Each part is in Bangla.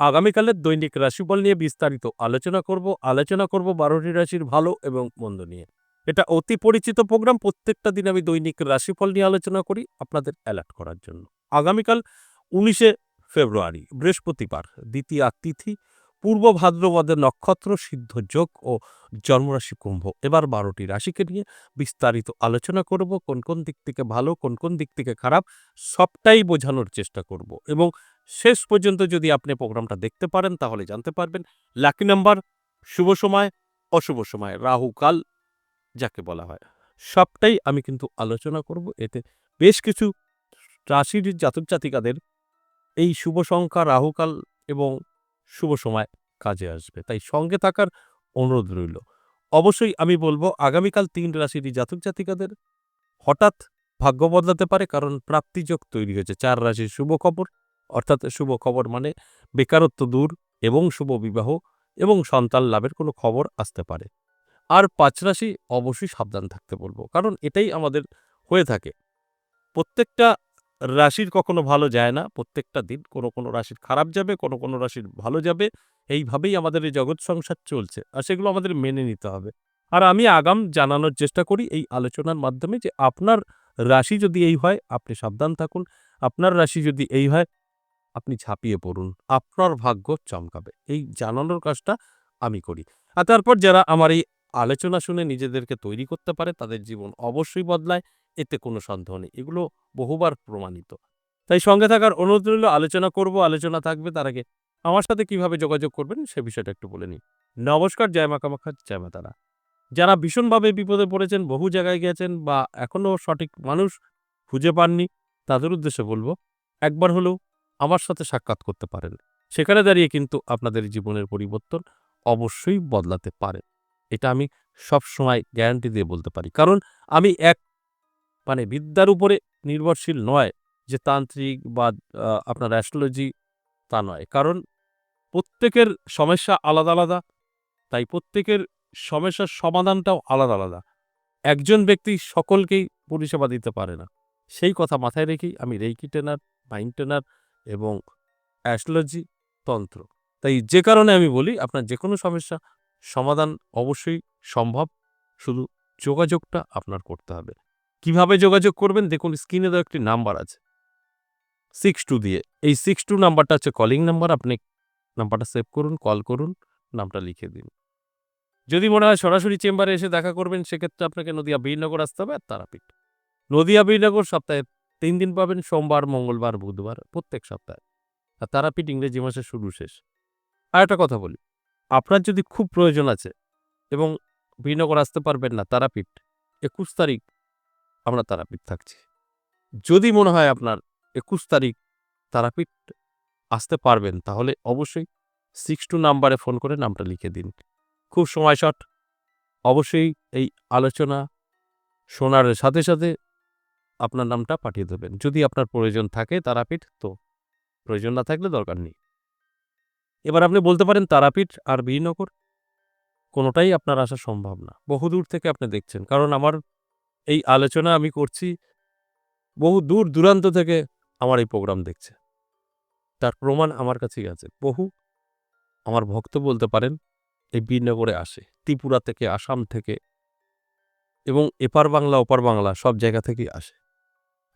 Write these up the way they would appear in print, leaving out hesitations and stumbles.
আগামীকালের দৈনিক রাশিফল নিয়ে বিস্তারিত আলোচনা করব 12টি রাশির ভালো এবং মন্দ নিয়ে। এটা অতি পরিচিত প্রোগ্রাম। প্রত্যেকটা দিন আমি দৈনিক রাশিফল নিয়ে আলোচনা করি আপনাদের অ্যালার্ট করার জন্য। আগামীকাল 19শে ফেব্রুয়ারি বৃহস্পতিবার, দ্বিতীয়া তিথি, পূর্ব ভাদ্রপদের নক্ষত্র, সিদ্ধ যোগ ও জন্মরাশি কুম্ভ। এবার 12টি রাশিকে নিয়ে বিস্তারিত আলোচনা করব। কোন কোন দিক থেকে ভালো, কোন কোন দিক থেকে খারাপ, সবটাই বোঝানোর চেষ্টা করব এবং শেষ পর্যন্ত যদি আপনি প্রোগ্রামটা দেখতে পারেন তাহলে জানতে পারবেন লাকি নাম্বার, শুভ সময়, অশুভ সময়, রাহু কাল যাকে বলা হয়, সবটাই আমি কিন্তু আলোচনা করব। এতে বেশ কিছু রাশির জাতক জাতিকাদের এই শুভ সংখ্যা, রাহুকাল এবং শুভ সময় কাজে আসবে, তাই সঙ্গে থাকার অনুরোধ রইল। অবশ্যই আমি বলবো আগামীকাল 3 রাশির জাতক জাতিকাদের হঠাৎ ভাগ্য বদলাতে পারে, কারণ প্রাপ্তিযোগ তৈরি হয়েছে। 4 রাশির শুভ খবর, অর্থাৎ শুভ খবর মানে বেকারত্ব দূর এবং শুভ বিবাহ এবং সন্তান লাভের কোনো খবর আসতে পারে। আর 5 রাশি অবশ্যই সাবধান থাকতে বলবো, কারণ এটাই আমাদের হয়ে থাকে। প্রত্যেকটা রাশির কখনো ভালো যায় না। প্রত্যেকটা দিন কোনো কোনো রাশির খারাপ যাবে, কোনো কোনো রাশির ভালো যাবে। এইভাবেই আমাদের এই জগৎ সংসার চলছে। আর সেগুলো আমাদের মেনে নিতে হবে। আর আমি আগাম জানানোর চেষ্টা করি এই আলোচনার মাধ্যমে যে আপনার রাশি যদি এই হয় আপনি সাবধান থাকুন। আপনার রাশি যদি এই হয় আপনি ঝাঁপিয়ে পড়ুন। আপনার ভাগ্য চমকাবে। এই জানানোর কাজটা আমি করি। আর তারপর যারা আমার এই আলোচনা শুনে নিজেদেরকে তৈরি করতে পারে তাদের জীবন অবশ্যই বদলায়। এতে কোনো সন্দেহ নেই। এগুলো বহুবার প্রমাণিত। তাই সঙ্গে থাকার অনুরোধ রইল। আলোচনা করব, আলোচনা থাকবে। তার আগে আমার সাথে কিভাবে যোগাযোগ করবেন সে বিষয়টা একটু বলে নিই। নমস্কার, জয় মা কামাখ্যা, জয় মা তারা। যারা ভীষণভাবে বিপদে পড়েছেন, বহু জায়গায় গেছেন বা এখনো সঠিক মানুষ খুঁজে পাননি, তাদের উদ্দেশ্যে বলব একবার হলেও আমার সাথে সাক্ষাৎ করতে পারেন। সেখানে দাঁড়িয়ে কিন্তু আপনাদের জীবনের পরিবর্তন অবশ্যই বদলাতে পারে। এটা আমি সবসময় গ্যারান্টি দিয়ে বলতে পারি। কারণ আমি বিদ্যার উপরে নির্ভরশীল নয় যে তান্ত্রিক বা আপনার অ্যাস্ট্রোলজি, তা নয়। কারণ প্রত্যেকের সমস্যা আলাদা, আলাদা। তাই প্রত্যেকের সমস্যার সমাধানটাও আলাদা, আলাদা। একজন ব্যক্তি সকলকেই পরিষেবা দিতে পারে না। সেই কথা মাথায় রেখেই আমি রেইকি ট্রেনার, মাইন্ড ট্রেনার এবং অ্যাস্ট্রোলজি, তন্ত্র। তাই যে কারণে আমি বলি আপনার যেকোনো সমস্যা সমাধান অবশ্যই সম্ভব। শুধু যোগাযোগটা আপনার করতে হবে। কিভাবে যোগাযোগ করবেন? দেখুন স্ক্রিনে দেওয়া একটি নাম্বার আছে 62 দিয়ে। এই 62 নাম্বারটা হচ্ছে কলিং নাম্বার। আপনি নাম্বারটা সেভ করুন, কল করুন, নামটা লিখে দিন। যদি মনে হয় সরাসরি চেম্বারে এসে দেখা করবেন সেক্ষেত্রে আপনাকে নদিয়া বীরনগর আসতে হবে আর তারাপীঠ। নদিয়া বীরনগর সপ্তাহে 3 দিন পাবেন, সোমবার, মঙ্গলবার, বুধবার, প্রত্যেক সপ্তাহে। আর তারাপীঠ ইংরেজি মাসের শুরু শেষ। আর একটা কথা বলি, আপনার যদি খুব প্রয়োজন আছে এবং বীরনগর আসতে পারবেন না, তারাপীঠ 21 তারিখ আমরা তারাপীঠ থাকছি। যদি মনে হয় আপনার 21 তারিখ তারাপীঠ আসতে পারবেন তাহলে অবশ্যই 62 নাম্বারে ফোন করে নামটা লিখে দিন। খুব সময় শর্ট। অবশ্যই এই আলোচনা শোনার সাথে, সাথে আপনার নামটা পাঠিয়ে দেবেন। যদি আপনার প্রয়োজন থাকে তারাপীঠ, তো প্রয়োজন না থাকলে দরকার নেই। এবার আপনি বলতে পারেন তারাপীঠ আর বীরনগর কোনোটাই আপনার আসা সম্ভব না। বহুদূর থেকে আপনি দেখছেন। কারণ আমার এই আলোচনা আমি করছি, বহু দূর দূরান্ত থেকে আমার এই প্রোগ্রাম দেখছে। তার প্রমাণ আমার কাছেই আছে। বহু আমার ভক্ত বলতে পারেন এই বীরনগরে আসে। ত্রিপুরা থেকে, আসাম থেকে এবং এপার বাংলা, ওপার বাংলা সব জায়গা থেকেই আসে।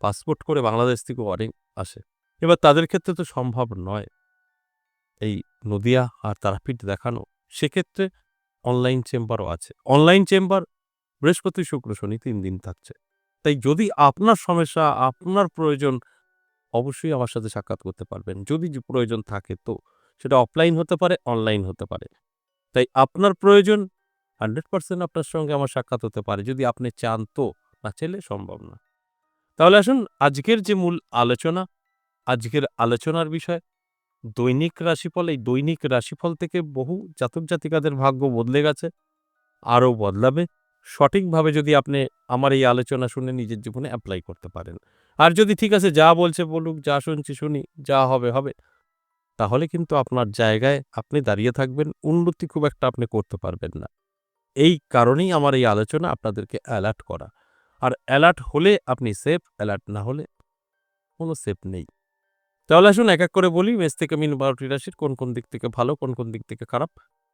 পাসপোর্ট করে বাংলাদেশ থেকেও অনেক আসে। এবার তাদের ক্ষেত্রে তো সম্ভব নয় এই নদিয়া আর তারাপীঠ দেখানো। সেক্ষেত্রে অনলাইন চেম্বারও আছে। অনলাইন চেম্বার বৃহস্পতি, শুক্র, শনি 3 দিন থাকছে। তাই যদি আপনার সমস্যা, আপনার প্রয়োজন, অবশ্যই আমার সাথে সাক্ষাৎ করতে পারবেন। যদি প্রয়োজন থাকে তো সেটা অফলাইন হতে পারে, অনলাইন হতে পারে। তাই আপনার প্রয়োজন 100% আপনার সঙ্গে আমার সাক্ষাৎ হতে পারে। যদি আপনি চান তো, না চাইলে সম্ভব না। তাহলে আসুন আজকের যে মূল আলোচনা, আজকের আলোচনার বিষয় দৈনিক রাশিফল। এই দৈনিক রাশিফল থেকে বহু জাতক জাতিকাদের ভাগ্য বদলে গেছে, আরও বদলাবে। সঠিকভাবে যদি আপনি আমার এই আলোচনা শুনে নিজের জীবনে অ্যাপ্লাই করতে পারেন। আর যদি ঠিক আছে যা বলছে বলুক, যা শুনছি শুনি, যা হবে হবে, তাহলে কিন্তু আপনার জায়গায় আপনি দাঁড়িয়ে থাকবেন। উন্নতি খুব একটা আপনি করতে পারবেন না। এই কারণেই আমার এই আলোচনা আপনাদেরকে অ্যালার্ট করা। আর অ্যালার্ট হলে আপনি সেফ, অ্যালার্ট না হলে কোনো সেফ নেই। তাহলে আসুন এক, এক করে বলি মেষ থেকে মীন ১২টি রাশির কোন দিক থেকে ভালো, কোন দিক থেকে খারাপ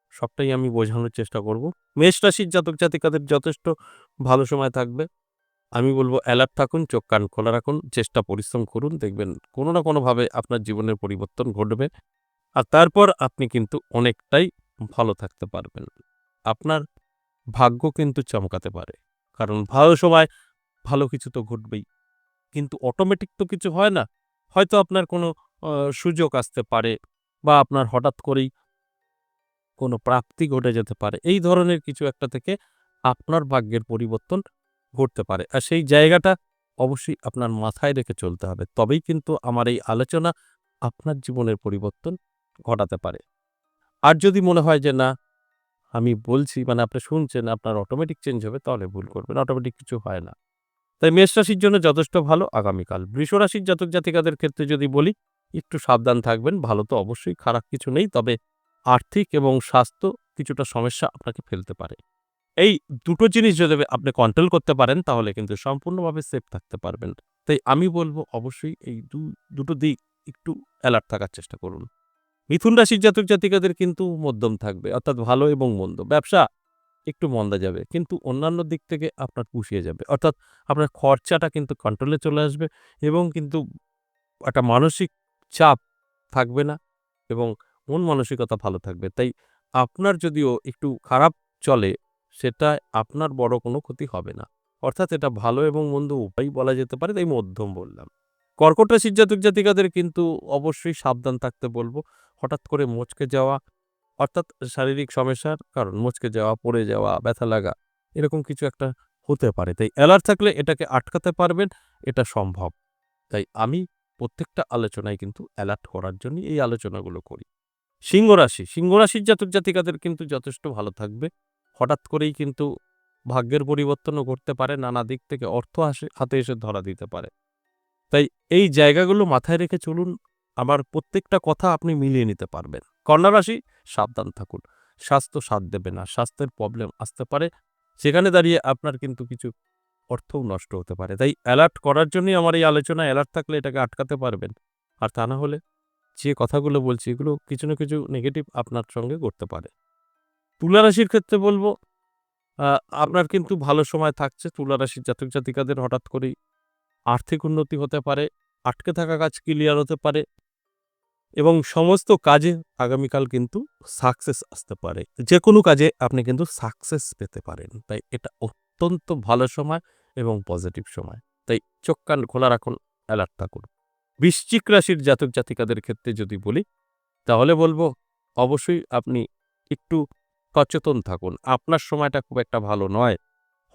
সবটাই আমি বোঝানোর চেষ্টা করব। মেষ রাশির জাতক-জাতিকাদের যথেষ্ট ভালো সময় থাকবে। আমি বলব অ্যালার্ট থাকুন, চোখ কান খোলা রাখুন, চেষ্টা পরিশ্রম করুন। দেখবেন কোনো না কোনোভাবে আপনার জীবনের পরিবর্তন ঘটবে। আর তারপর আপনি কিন্তু অনেকটাই ভালো থাকতে পারবেন। আপনার ভাগ্য কিন্তু চমকাতে পারে। কারণ ভালো সময় ভালো কিছু তো ঘটবেই। কিন্তু অটোমেটিক তো কিছু হয় না। হয়তো আপনার কোনো আ সুযোগ আসতে পারে বা আপনার হঠাৎ করেই কোনো প্রাপ্তি ঘটে যেতে পারে। এই ধরনের কিছু একটা থেকে আপনার ভাগ্যের পরিবর্তন ঘটতে পারে। আর সেই জায়গাটা অবশ্যই আপনার মাথায় রেখে চলতে হবে। তবেই কিন্তু আমার এই আলোচনা আপনার জীবনের পরিবর্তন ঘটাতে পারে। আর যদি মনে হয় যে না আমি বলছি মানে আপনি শুনছেন আপনার অটোমেটিক চেঞ্জ হবে তাহলে ভুল করবেন। অটোমেটিক কিছু হয় না। তাই মেষ রাশির জন্য যথেষ্ট ভালো আগামীকাল। বৃষ রাশির জাতক-জাতিকাদের ক্ষেত্রে যদি বলি, একটু সাবধান থাকবেন। ভালো তো অবশ্যই খারাপ কিছু নেই। তবে আর্থিক এবং স্বাস্থ্য কিছুটা সমস্যা আপনাকে ফেলতে পারে। এই দুটো জিনিস যদি আপনি কন্ট্রোল করতে পারেন তাহলে কিন্তু সম্পূর্ণভাবে সেফ থাকতে পারবেন। তাই আমি বলব অবশ্যই এই দুটো দিক একটু এলার্ট থাকার চেষ্টা করুন। মিথুন রাশির জাতক-জাতিকাদের কিন্তু মধ্যম থাকবে। অর্থাৎ ভালো এবং মন্দ। ব্যবসা একটু মন্দা যাবে। কিন্তু অন্যান্য দিক থেকে আপনার পুষিয়ে যাবে। অর্থাৎ আপনার খরচাটা কিন্তু কন্ট্রোলে চলে আসবে এবং কিন্তু একটা মানসিক চাপ থাকবে না এবং মন মানসিকতা ভালো থাকবে। তাই আপনার যদিও একটু খারাপ চলে, সেটা আপনার বড় কোনো ক্ষতি হবে না। অর্থাৎ এটা ভালো এবং মন্দ উভয়ই বলা যেতে পারে, তাই মধ্যম বললাম। কর্কট রাশির জাতক-জাতিকাদের কিন্তু অবশ্যই সাবধান থাকতে বলব। হঠাৎ করে মচকে যাওয়া অর্থাৎ শারীরিক সমস্যার কারণ মচকে যাওয়া, পড়ে যাওয়া, ব্যথা লাগা এরকম কিছু একটা হতে পারে। তাই অ্যালার্ট থাকলে এটাকে আটকাতে পারবেন, এটা সম্ভব। তাই আমি প্রত্যেকটা আলোচনায় কিন্তু অ্যালার্ট করার জন্যই এই আলোচনাগুলো করি। সিংহ রাশি, সিংহ রাশির জাতক-জাতিকাদের কিন্তু যথেষ্ট ভালো থাকবে। হঠাৎ করেই কিন্তু ভাগ্যের পরিবর্তনও ঘটতে পারে। নানা দিক থেকে অর্থ হাতে এসে ধরা দিতে পারে। তাই এই জায়গাগুলো মাথায় রেখে চলুন। আমার প্রত্যেকটা কথা আপনি মিলিয়ে নিতে পারবেন। কন্যা রাশি, সাবধান থাকুন। স্বাস্থ্য সাথ দেবে না। স্বাস্থ্যের প্রবলেম আসতে পারে। সেখানে দাঁড়িয়ে আপনার কিন্তু কিছু অর্থও নষ্ট হতে পারে। তাই অ্যালার্ট করার জন্যই আমার এই আলোচনা। অ্যালার্ট থাকলে এটাকে আটকাতে পারবেন। আর তা না হলে যে কথাগুলো বলছি এগুলো কিছু না কিছু নেগেটিভ আপনার সঙ্গে ঘটতে পারে। তুলা রাশির ক্ষেত্রে বলব আ আপনার কিন্তু ভালো সময় থাকছে। তুলা রাশির জাতক-জাতিকাদের হঠাৎ করেই আর্থিক উন্নতি হতে পারে, আটকে থাকা কাজ ক্লিয়ার হতে পারে এবং সমস্ত কাজে আগামীকাল কিন্তু সাকসেস আসতে পারে। যেকোনো কাজে আপনি কিন্তু সাকসেস পেতে পারেন। তাই এটা অত্যন্ত ভালো সময় এবং পজিটিভ সময়। তাই চোখ কান খোলা রাখুন, অ্যালার্ট থাকুন। বৃশ্চিক রাশির জাতক-জাতিকাদের ক্ষেত্রে যদি বলি, তাহলে বলব অবশ্যই আপনি একটু সচেতন থাকুন। আপনার সময়টা খুব একটা ভালো নয়।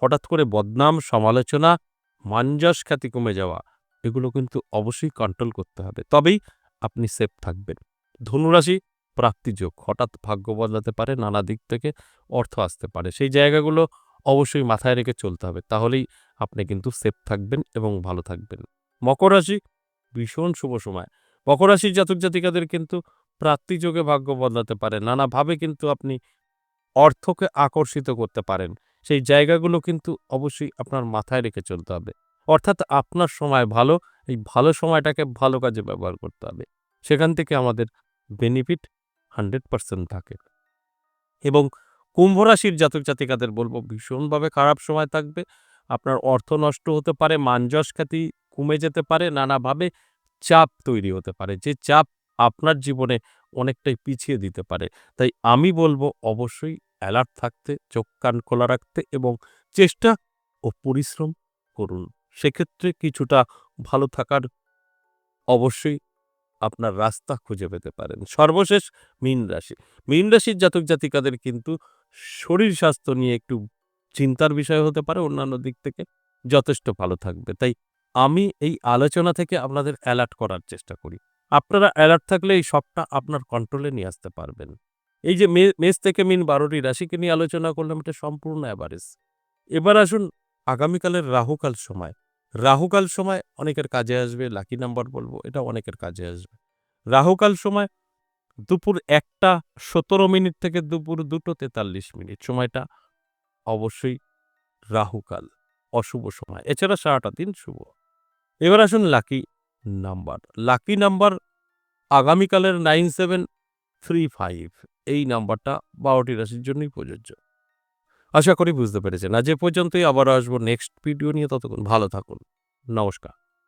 হঠাৎ করে বদনাম, সমালোচনা, মান-যশ খ্যাতি কমে যাওয়া এগুলো কিন্তু অবশ্যই কন্ট্রোল করতে হবে। তবেই আপনি সেফ থাকবেন। ধনুরাশি প্রাপ্তিযোগ। হঠাৎ ভাগ্য বদলাতে পারে, নানা দিক থেকে অর্থ আসতে পারে। সেই জায়গাগুলো অবশ্যই মাথায় রেখে চলতে হবে। তাহলেই আপনি কিন্তু সেফ থাকবেন এবং ভালো থাকবেন। মকর রাশি ভীষণ শুভ সময়। মকর রাশির জাতক-জাতিকাদের কিন্তু প্রাপ্তিযোগে ভাগ্য বদলাতে পারে। নানাভাবে কিন্তু আপনি অর্থকে আকর্ষিত করতে পারেন। সেই জায়গাগুলো কিন্তু অবশ্যই আপনার মাথায় রেখে চলতে হবে। অর্থাৎ আপনার সময় ভালো, এই ভালো সময়টাকে ভালো কাজে ব্যবহার করতে হবে। সেখান থেকে আমাদের বেনিফিট 100% থাকে। এবং কুম্ভ রাশির জাতক-জাতিকাদের বলব ভীষণভাবে খারাপ সময় থাকবে। আপনার অর্থ নষ্ট হতে পারে, মান-যশ খ্যাতি কমে যেতে পারে, নানাভাবে চাপ তৈরি হতে পারে। যে চাপ আপনার জীবনে অনেকটাই পিছিয়ে দিতে পারে। তাই আমি বলব অবশ্যই অ্যালার্ট থাকতে, চোখ কান খোলা রাখতে এবং চেষ্টা ও পরিশ্রম করুন। সেক্ষেত্রে কিছুটা ভালো থাকার অবশ্যই আপনার রাস্তা খুঁজে পেতে পারেন। সর্বশেষ মীন রাশি। মীন রাশির জাতক-জাতিকাদের কিন্তু শরীর স্বাস্থ্য নিয়ে একটু চিন্তার বিষয় হতে পারে, অন্যান্য দিক থেকে যথেষ্ট ভালো থাকবে। তাই আমি এই আলোচনা থেকে আপনাদের অ্যালার্ট করার চেষ্টা করি। আপনারা অ্যালার্ট থাকলে এই সবটা আপনার কন্ট্রোলে নিয়ে আসতে পারবেন। এই যে মেষ থেকে মীন ১২ টি রাশিকে নিয়ে আলোচনা করলাম এটা সম্পূর্ণ এভারেজ। এবার আসুন আগামীকালের রাহুকাল সময়। রাহুকাল সময় অনেকের কাজে আসবে, লাকি নাম্বার বলব, এটা অনেকের কাজে আসবে। রাহুকাল সময় দুপুর ১টা ১৭ থেকে দুপুর ২টো ৪৩। সময়টা অবশ্যই রাহুকাল, অশুভ সময়। এছাড়া সারাটা দিন শুভ। এবার আসুন লাকি নাম্বার। লাকি নাম্বার আগামীকালের 9735 এই নাম্বারটা 12টি রাশির জন্যই প্রযোজ্য। আশা করি বুঝতে পেরেছেন। আজ এ পর্যন্তই, আবারও আসবো নেক্সট ভিডিও নিয়ে। ততক্ষণ ভালো থাকুন। নমস্কার।